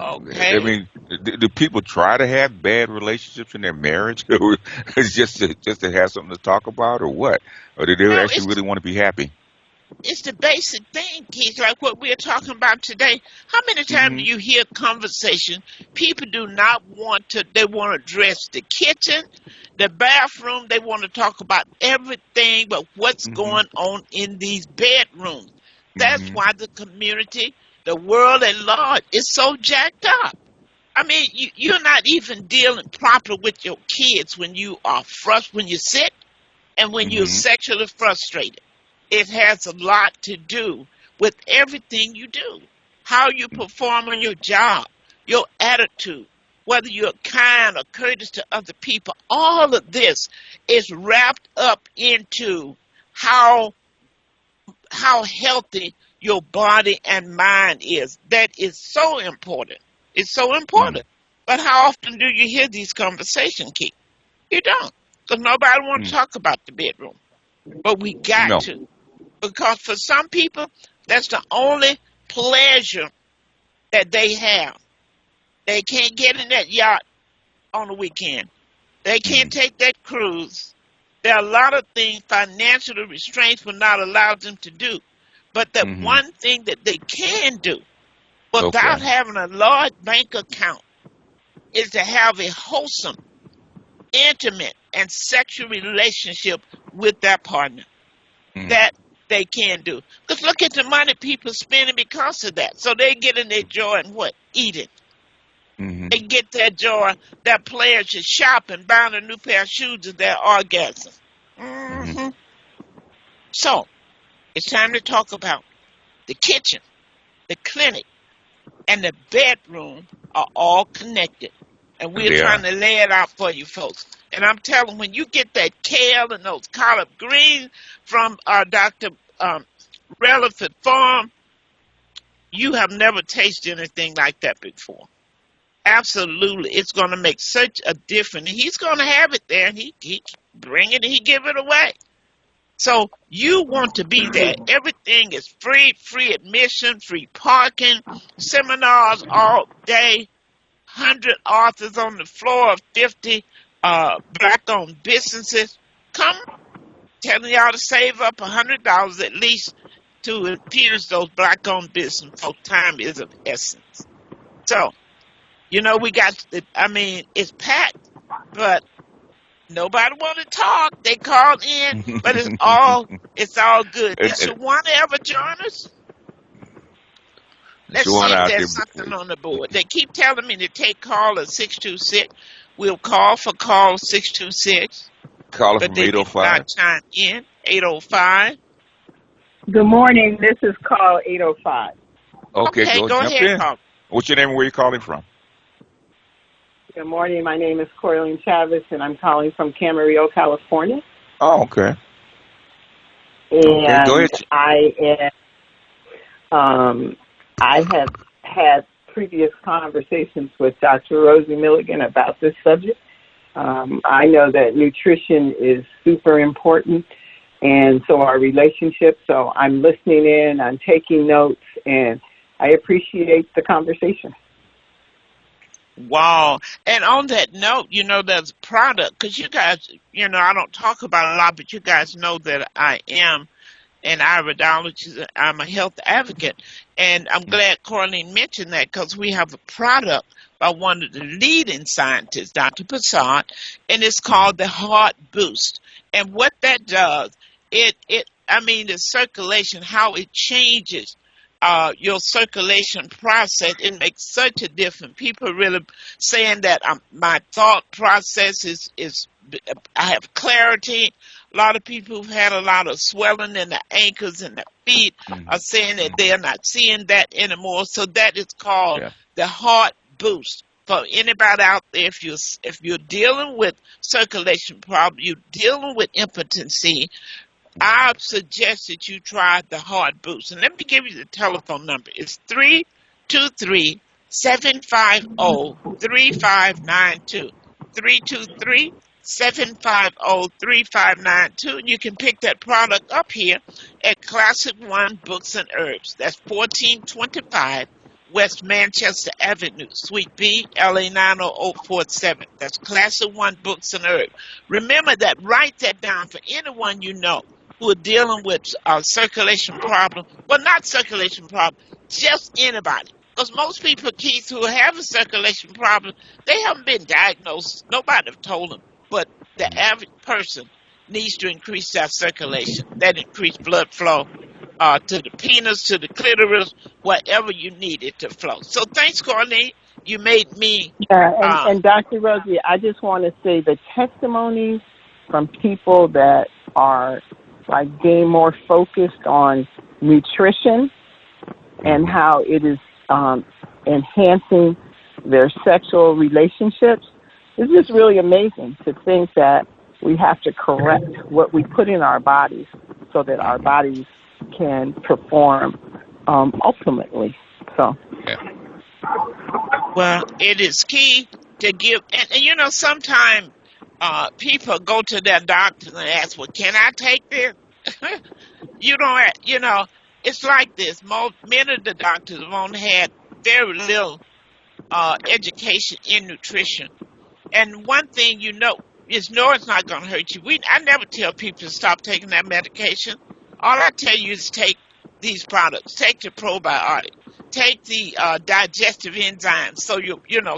I Okay. mean, do people try to have bad relationships in their marriage, or it's just to have something to talk about, or what? Or do they No, actually really want to be happy? it's the basic thing, Keith, like what we're talking about today. How many times do Hmm. you hear conversation? People do not want to, they want to address the kitchen, the bathroom, they want to talk about everything but what's Hmm. going on in these bedrooms. That's Hmm. why the community, the world at large, is so jacked up. I mean, you're not even dealing properly with your kids when you are frustrated, when you're sick and when you're Hmm. sexually frustrated. It has a lot to do with everything you do, how you perform on your job, your attitude, whether you're kind or courteous to other people. All of this is wrapped up into how how healthy your body and mind is. That is so important. It's so Mm. important. But how often do you hear these conversations, Keith? You don't, because nobody wants Mm. to talk about the bedroom. But we got No. to, because for some people, that's the only pleasure that they have. They can't get in that yacht on the weekend. They can't Mm. take that cruise. There are a lot of things financial restraints will not allow them to do. But that Hmm. one thing that they can do without Okay. having a large bank account is to have a wholesome, intimate, and sexual relationship with that partner. Mm. That they can do. Because look at the money people spending because of that. So they getting their joy in what? Eating. Hmm. They get their joy, their pleasure shopping, buying a new pair of shoes, and their orgasm. Hmm. Hmm. So it's time to talk about the kitchen, the clinic, and the bedroom are all connected. And we're They trying are. to lay it out for you folks. And I'm telling when you get that kale and those collard greens from Dr. Releford Farm, you have never tasted anything like that before. Absolutely. It's going to make such a difference. He's going to have it there and he bring it and he give it away. So you want to be there. Everything is free, free admission, free parking, seminars all day, 100 authors on the floor of 50 black-owned businesses. Come telling y'all to save up $100 at least to infuse those black-owned business. So time is of essence. So, we got, I mean, it's packed, but nobody want to talk. They called in, but it's all good. Did And Shawannah ever join us? Let's see Swann if out there, there's something on the board. They keep telling me to take call at 626. We'll call for call 626, calling but from they did not 805. chime in. 805. Good morning. This is call 805. Okay, Okay, go go jump ahead, in. call. What's your name and where you calling from? Good morning. My name is Corlene Chavez, and I'm calling from Camarillo, California. Oh, okay. Okay, go And ahead. I have had previous conversations with Dr. Rosie Milligan about this subject. I know that nutrition is super important, and so our relationship. So I'm listening in, I'm taking notes, and I appreciate the conversation. Wow. And on that note, there's a product, because you guys, I don't talk about it a lot, but you guys know that I am an iridologist. I'm a health advocate. And I'm glad Corleen mentioned that because we have a product by one of the leading scientists, Dr. Passad, and it's Mhm. called the Heart Boost. And what that does, I mean, the circulation, how it changes your circulation process, it makes such a difference. People really saying that my thought process is I have clarity. A lot of people who've had a lot of swelling in the ankles and the feet are Mhm. saying that Mhm. they're not seeing that anymore. So that is called Yeah. the heart boost. For anybody out there, if you're dealing with circulation problems, you're dealing with impotency, I suggest that you try the heart boost. And let me give you the telephone number. It's 323-750-3592. 323-750-3592. And you can pick that product up here at Classic One Books and Herbs. That's 1425 West Manchester Avenue, Suite B, LA 90047. That's Class of 1 Books and Herbs. Remember that. Write that down for anyone you know who are dealing with circulation problem. Well, not circulation problem, just anybody. Because most people, Keith, who have a circulation problem, they haven't been diagnosed. Nobody have told them. But the average person needs to increase that circulation, that increased blood flow to the penis, to the clitoris, wherever you need it to flow. So thanks, Courtney. You made me. Yeah, and Dr. Rosie, I just want to say the testimonies from people that are like being more focused on nutrition and how it is enhancing their sexual relationships. It's just really amazing to think that we have to correct what we put in our bodies so that our bodies can perform ultimately. So, well, it is key to give, and you know, sometimes people go to their doctors and ask, "Well, can I take this?" You don't, you know, it's like this. Many of the doctors have only had very little education in nutrition. And one thing you know is it's not going to hurt you. I never tell people to stop taking that medication. All I tell you is take these products. Take the probiotic. Take the digestive enzymes so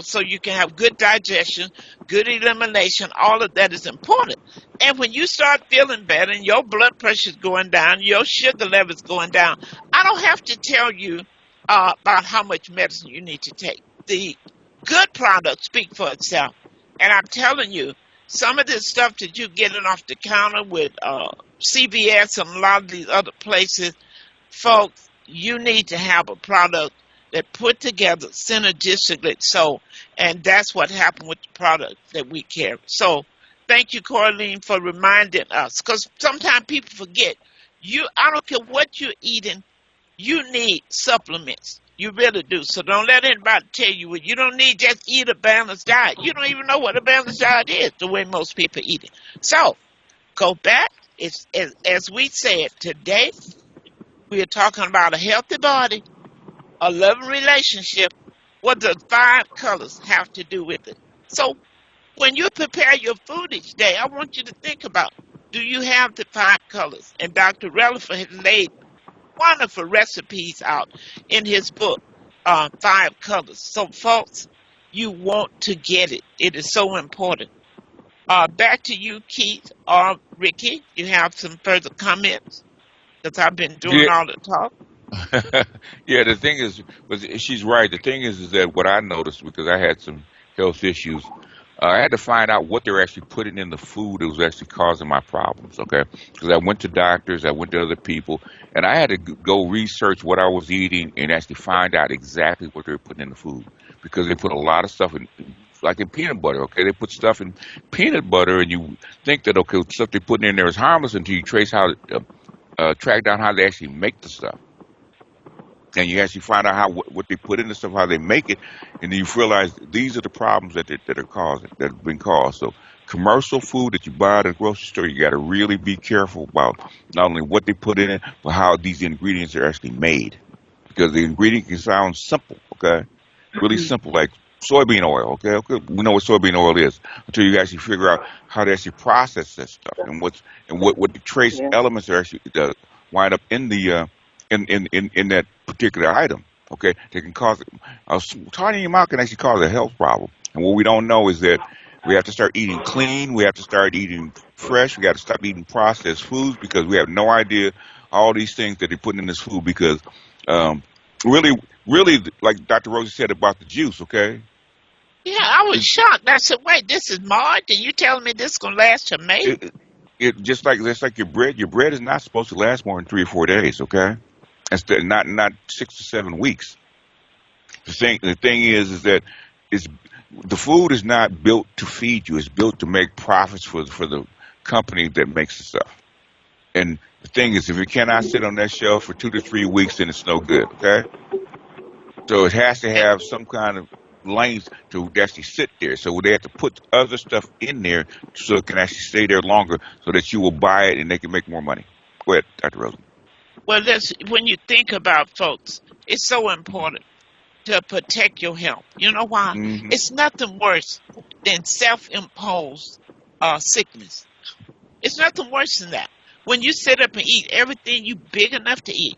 so you can have good digestion, good elimination. All of that is important. And when you start feeling better and your blood pressure is going down, your sugar level is going down, I don't have to tell you about how much medicine you need to take. The good products speak for itself. And I'm telling you, some of this stuff that you're getting off the counter with CVS and a lot of these other places, folks, you need to have a product that put together synergistically. So, and that's what happened with the product that we carry. So, thank you, Corleen, for reminding us. Because sometimes people forget. I don't care what you're eating, you need supplements. You really do. So don't let anybody tell you what you don't need. Just eat a balanced diet. You don't even know what a balanced diet is, the way most people eat it. So go back. It's as we said today, we are talking about a healthy body, a loving relationship. What does 5 colors have to do with it? So when you prepare your food each day, I want you to think about, do you have the 5 colors? And Dr. Releford has laid wonderful recipes out in his book, 5 Colors. So, folks, you want to get it. It is so important. Back to you, Keith or Ricky. You have some further comments? Because I've been doing all the talk. Yeah, the thing is, she's right. The thing is that what I noticed, because I had some health issues, I had to find out what they're actually putting in the food that was actually causing my problems, okay? Because I went to doctors, I went to other people, and I had to go research what I was eating and actually find out exactly what they were putting in the food. Because they put a lot of stuff in, like in peanut butter, okay? They put stuff in peanut butter, and you think that, okay, stuff they're putting in there is harmless until you track down how they actually make the stuff. And you actually find out what they put in the stuff, how they make it, and then you realize these are the problems that have been caused. So commercial food that you buy at the grocery store, you got to really be careful about not only what they put in it, but how these ingredients are actually made. Because the ingredient can sound simple, okay? Really simple, like soybean oil, okay? We know what soybean oil is until you actually figure out how to actually process that stuff and what the trace elements are actually wind up in the in that particular item, okay? They can cause a tiny in your mouth can actually cause a health problem. And what we don't know is that we have to start eating clean. We have to start eating fresh. We got to stop eating processed foods because we have no idea all these things that they put in this food. Because really, like Dr. Rosie said about the juice, okay? Yeah, I was shocked. I said, "Wait, this is March, and you telling me this is gonna last till May?" It just like your bread. Your bread is not supposed to last more than 3 or 4 days, okay? Instead, not 6 to 7 weeks. The thing is that the food is not built to feed you. It's built to make profits for the company that makes the stuff. And the thing is, if it cannot sit on that shelf for 2 to 3 weeks, then it's no good. Okay. So it has to have some kind of length to actually sit there. So they have to put other stuff in there so it can actually stay there longer, so that you will buy it and they can make more money. Go ahead, Dr. Rosen. Well, when you think about folks, it's so important. to protect your health. You know why? Hmm. It's nothing worse than self-imposed sickness. It's nothing worse than that. When you sit up and eat everything you big enough to eat,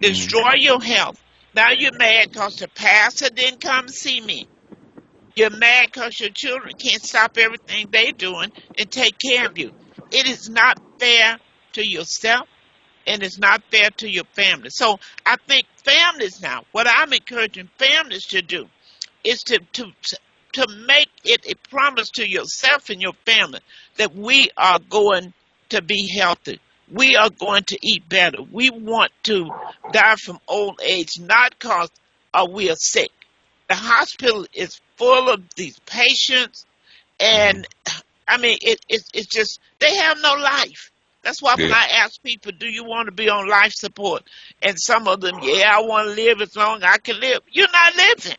Hmm. destroy your health. Now you're mad because the pastor didn't come see me. You're mad because your children can't stop everything they're doing and take care of you. It is not fair to yourself and it's not fair to your family. So I think families now, what I'm encouraging families to do is to make it a promise to yourself and your family that we are going to be healthy. We are going to eat better. We want to die from old age, not because we are sick. The hospital is full of these patients, Hmm. and I mean, it's just, they have no life. That's why when Yeah. I ask people, do you want to be on life support? And some of them, yeah, I want to live as long as I can live. You're not living.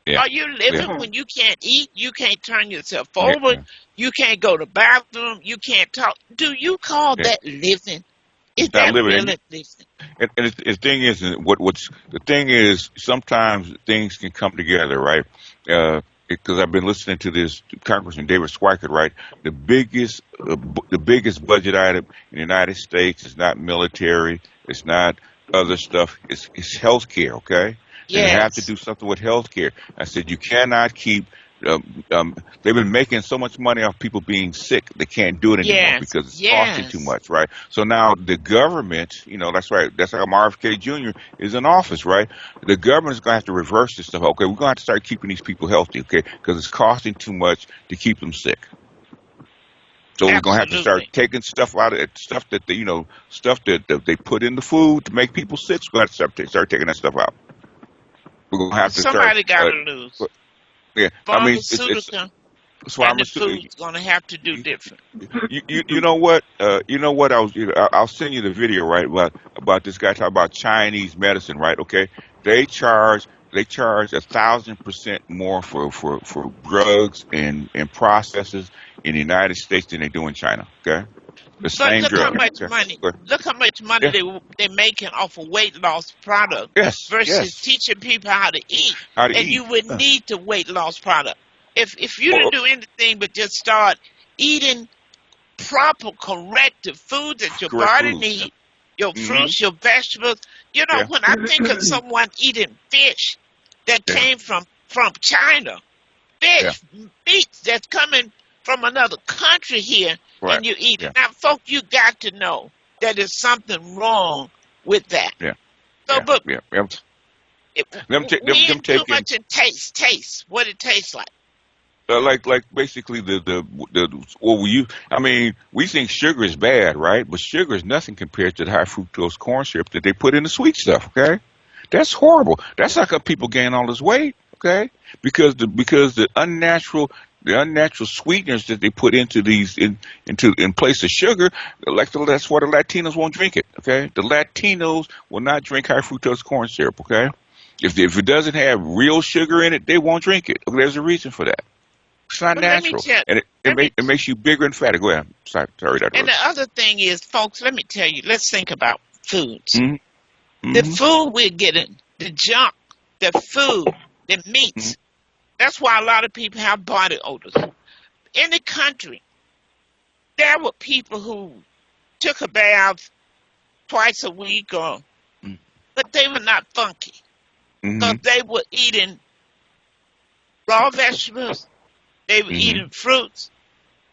Yeah. Are you Yeah. living when you can't eat? You can't turn yourself Yeah. over. You can't go to the bathroom. You can't talk. Do you call Yeah. that living? Is It's not that living. really living? And the thing is, what's the thing is, sometimes things can come together, right? Because I've been listening to this Congressman David Schweikert, right? The biggest budget item in the United States is not military, it's not other stuff, it's health care, okay? And they have to Yes. do something with health care. I said you cannot keep. They've been making so much money off people being sick, they can't do it anymore Yes. because it's costing too Yes. much, right? So now the government, that's right. That's how RFK Jr. is in office, right? The government is going to have to reverse this stuff. Okay, we're going to have to start keeping these people healthy, okay? Because it's costing too much to keep them sick. So we're going to have to start Absolutely. taking stuff out of it, stuff that stuff that they put in the food to make people sick. We're going to have to start taking that stuff out. We're going to have to start. Somebody got to lose. Yeah, I mean, it's Pharmaceutical so and the food's going to have to do different. you know what? You know what? I'll send you the video, right? About this guy talking about Chinese medicine, right? Okay, they charge they charge 1,000% more for drugs and processes in the United States than they do in China. Okay, the But same drug. Okay, Go ahead. look how much money Yeah. they're making off of weight loss product Yes. versus Yes. teaching people how to eat. How to And eat? you would need the weight loss product. If you Or, didn't do anything but just start eating proper corrective food that your correct body foods. Yeah. needs, your Hmm. fruits, your vegetables. Yeah. When I think of someone eating fish that Yeah. came from China, Yeah. fish, meat that's coming from another country here, Right. and you eat it. Yeah. Now, folks, you got to know that there's something wrong with that. Yeah. So, Yeah. but Yeah. Yeah. it, we Them in too taking much in taste, what it tastes like. like basically the what we use. I mean, we think sugar is bad, right? But sugar is nothing compared to the high fructose corn syrup that they put in the sweet stuff. Okay, that's horrible. That's how come people gain all this weight. Okay, because the unnatural sweeteners that they put into in place of sugar, that's why the Latinos won't drink it. Okay, the Latinos will not drink high fructose corn syrup. Okay, if it doesn't have real sugar in it, they won't drink it. There's a reason for that. It's not But let me natural, tell, and let me, it makes you bigger and fatter. Go ahead. Sorry, Dr. and the Rose. other thing is, folks, let me tell you, let's think about foods. Mm-hmm. The Mm-hmm. food we're getting, the junk, the food, the Mm-hmm. meats. That's why a lot of people have body odors. In the country, there were people who took a bath twice a week, but they were not funky Mm-hmm. because they were eating raw vegetables, they were Mm-hmm. eating fruits,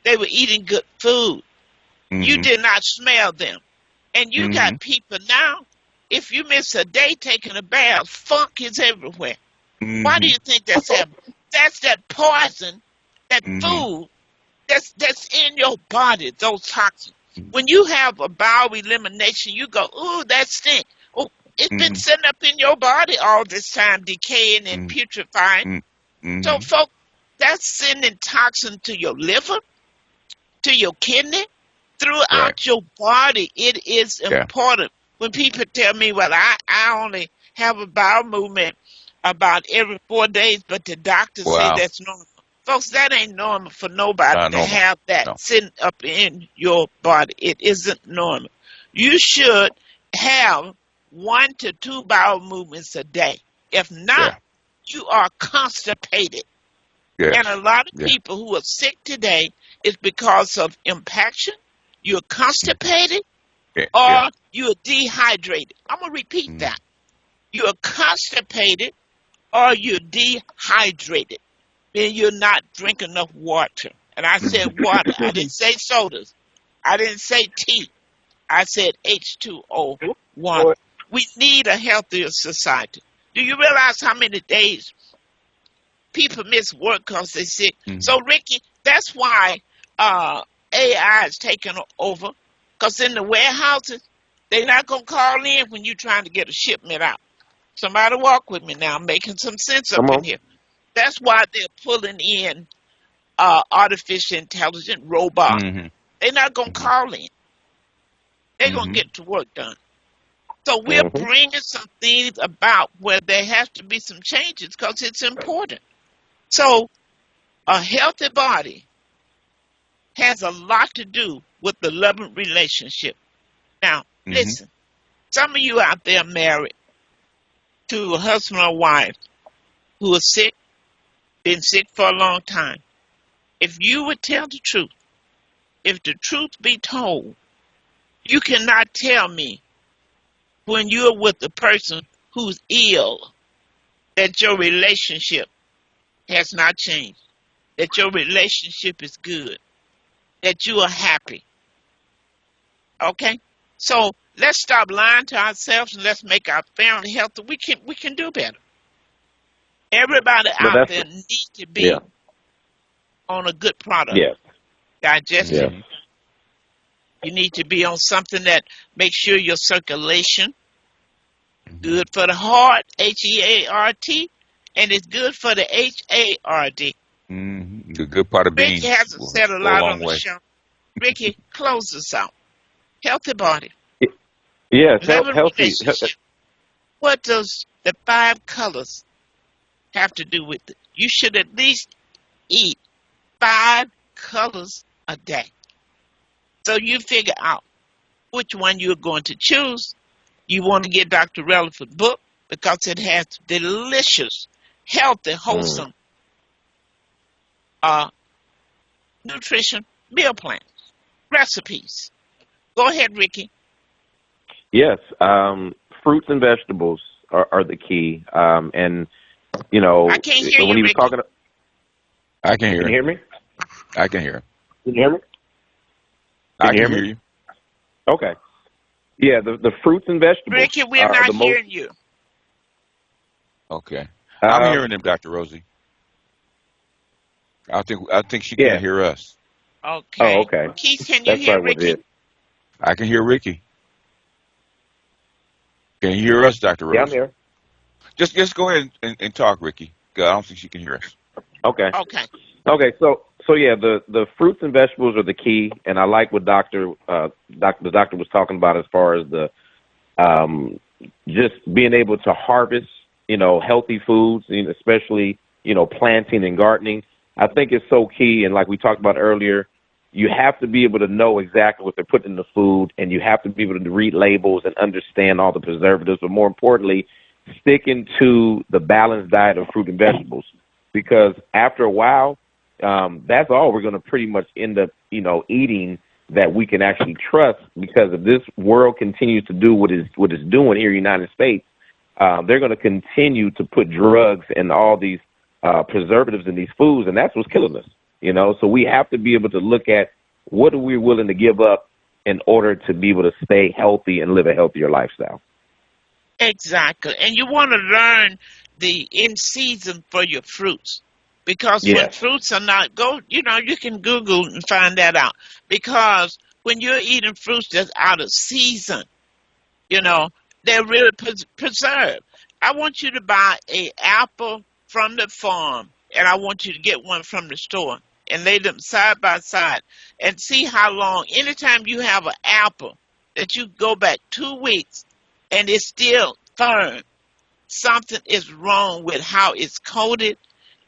they were eating good food. You Mm-hmm. did not smell them. And you Mm-hmm. got people now, if you miss a day taking a bath, funk is everywhere. Why do Mm-hmm. you think that's happening? That's that poison, that Mm-hmm. food that's in your body, those toxins. When you have a bowel elimination, you go, ooh, that stink. Oh, it's been Mm-hmm. sitting up in your body all this time, decaying and putrefying. So, Mm-hmm. folks, that's sending toxin to your liver, to your kidney, Right. throughout your body. It is Yeah. important. When people tell me, well, I only have a bowel movement about every 4 days, but the doctors say Wow. that's normal. Folks, that ain't normal for nobody Not to normal. have that No. sitting up in your body. It isn't normal. You should have 1 to 2 bowel movements a day. If not, Yeah. you are constipated. And Yes. a lot of Yeah. people who are sick today is because of impaction, you're Mm. constipated, Yeah. Yeah. or you're dehydrated. I'm going to repeat Mm. that. You're constipated or you're dehydrated. Then you're not drinking enough water. And I said water. I didn't say sodas. I didn't say tea. I said H2O, water. We need a healthier society. Do you realize how many days people miss work because they're sick? Mm. So, Ricky, that's why AI is taking over. Because in the warehouses, they're not going to call in when you're trying to get a shipment out. Somebody walk with me now, making some sense Come up in on. here. That's why they're pulling in artificial intelligent robots. Mm-hmm. They're not going to Mm-hmm. call in. They're going to Mm-hmm. get to work done. So we're Hmm. bringing some things about where there has to be some changes because it's important. So a healthy body has a lot to do with the loving relationship. Now, Mm-hmm. listen, some of you out there married to a husband or wife who are sick, been sick for a long time. If you would tell the truth, if the truth be told, you cannot tell me when you're with the person who's ill that your relationship has not changed, that your relationship is good, that you are happy. Okay? So let's stop lying to ourselves and let's make our family healthy. We can do better. Everybody But out there needs to yeah, be on a good product. yes, Digestive. yes. Mm-hmm. You need to be on something that makes sure your circulation Mm-hmm. good for the heart, HEART, and it's good for the HARD. Mm-hmm. The good part of Ricky beans hasn't will said a go a lot on long the way. show. Ricky, close us out. Healthy body, Yes, loving healthy. relationship. What does the 5 colors have to do with it? You should at least eat 5 colors a day. So you figure out which one you're going to choose. You want to get Dr. Releford book because it has delicious, healthy, Mm. wholesome uh, nutrition meal plans, recipes. Go ahead, Ricky. Yes, fruits and vegetables are the key. And I can't hear when you, he was Ricky. talking, I can can hear you him. hear me? I can hear him. Can you hear me? Can I you can hear me? hear you. Okay. Yeah, the fruits and vegetables Ricky, we're are not the most. hearing you. Okay. I'm Um, hearing him, Dr. Rosie. I think she yeah. can't hear us. Oh, Okay. okay. Keith, can you That's hear probably what it Ricky? is. I can hear Ricky. Can you hear us, Dr. Yeah, I'm Rosie? here. Just go ahead and talk, Ricky. 'Cause I don't think she can hear us. Okay. Okay. Okay. So yeah, the fruits and vegetables are the key, and I like what the doctor was talking about as far as the um, just being able to harvest, healthy foods, especially, planting and gardening. I think it's so key. And like we talked about earlier, you have to be able to know exactly what they're putting in the food, and you have to be able to read labels and understand all the preservatives. But more importantly, sticking to the balanced diet of fruit and vegetables, because after a while, that's all we're going to pretty much end up, eating that we can actually trust. Because if this world continues to do what it's doing here in the United States, they're going to continue to put drugs and all these preservatives in these foods, and that's what's killing us. So we have to be able to look at what are we willing to give up in order to be able to stay healthy and live a healthier lifestyle. Exactly. And you want to learn the in season for your fruits. Because when Yes. fruits are not you can Google and find that out. Because when you're eating fruits that's out of season, you know, they're really preserved. I want you to buy a apple from the farm, and I want you to get one from the store and lay them side by side and see how long. Anytime you have an apple that you go back 2 weeks and it's still firm, something is wrong with how it's coated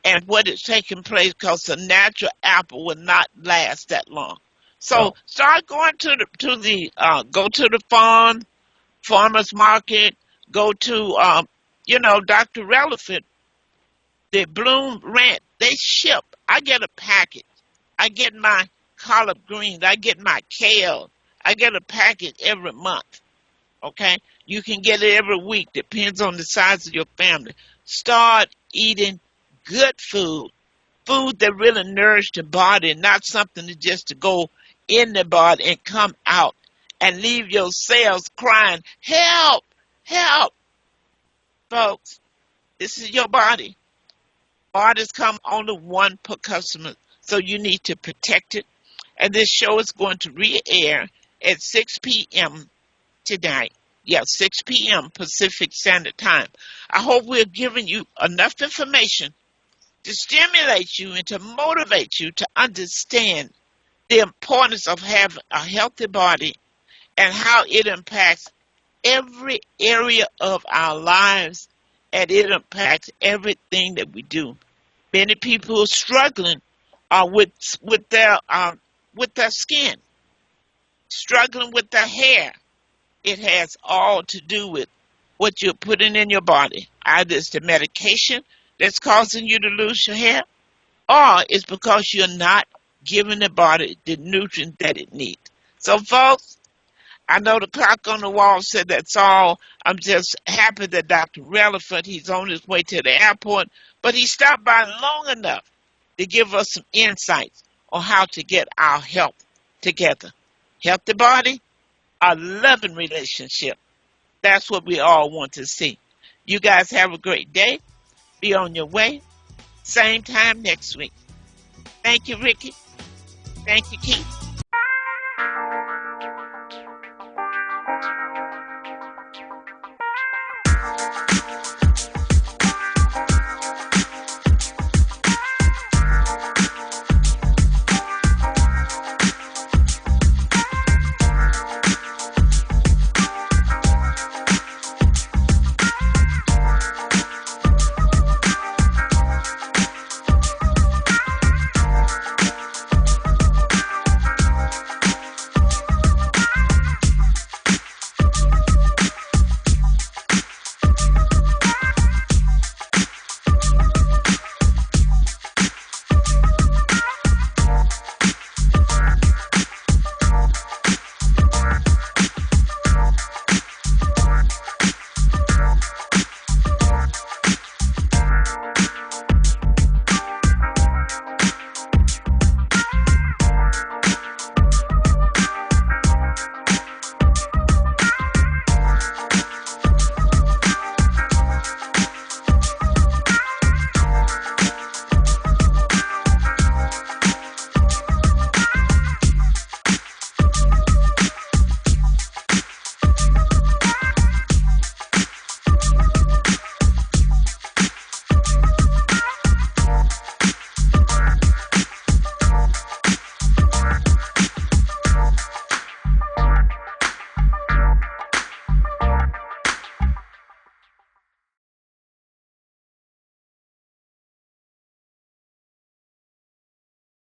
and what is taking place because the natural apple will not last that long. So Oh. start going go to the farmer's market, go to Dr. Releford, the Bloom Ranch, they ship. I get a package. I get my collard greens. I get my kale. I get a package every month. Okay? You can get it every week. Depends on the size of your family. Start eating good food. Food that really nourish the body, not something that just to go in the body and come out and leave your cells crying, help, help. Folks, this is your body. Orders come only one per customer, so you need to protect it. And this show is going to re-air at 6 p.m. tonight. Yeah, 6 p.m. Pacific Standard Time. I hope we're giving you enough information to stimulate you and to motivate you to understand the importance of having a healthy body and how it impacts every area of our lives, and it impacts everything that we do. Many people are struggling with their skin, struggling with their hair. It has all to do with what you're putting in your body. Either it's the medication that's causing you to lose your hair, or it's because you're not giving the body the nutrients that it needs. So, folks, I know the clock on the wall said that's all. I'm just happy that Dr. Releford, he's on his way to the airport, but he stopped by long enough to give us some insights on how to get our health together. Healthy body, a loving relationship. That's what we all want to see. You guys have a great day. Be on your way. Same time next week. Thank you, Ricky. Thank you, Keith.